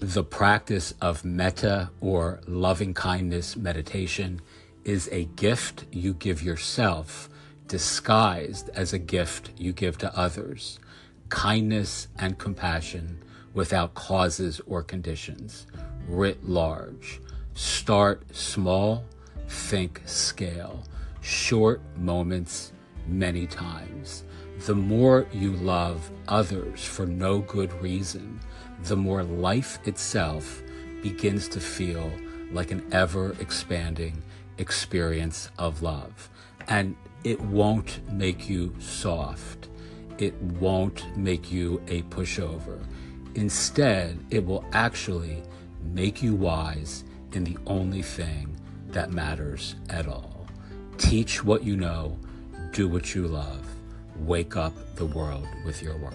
The practice of metta or loving kindness meditation is a gift you give yourself, disguised as a gift you give to others. Kindness and compassion without causes or conditions, writ large. Start small, think scale. Short moments, many times. The more you love others for no good reason, the more life itself begins to feel like an ever-expanding experience of love. And it won't make you soft. It won't make you a pushover. Instead, it will actually make you wise in the only thing that matters at all. Teach what you know, do what you love. Wake up the world with your work.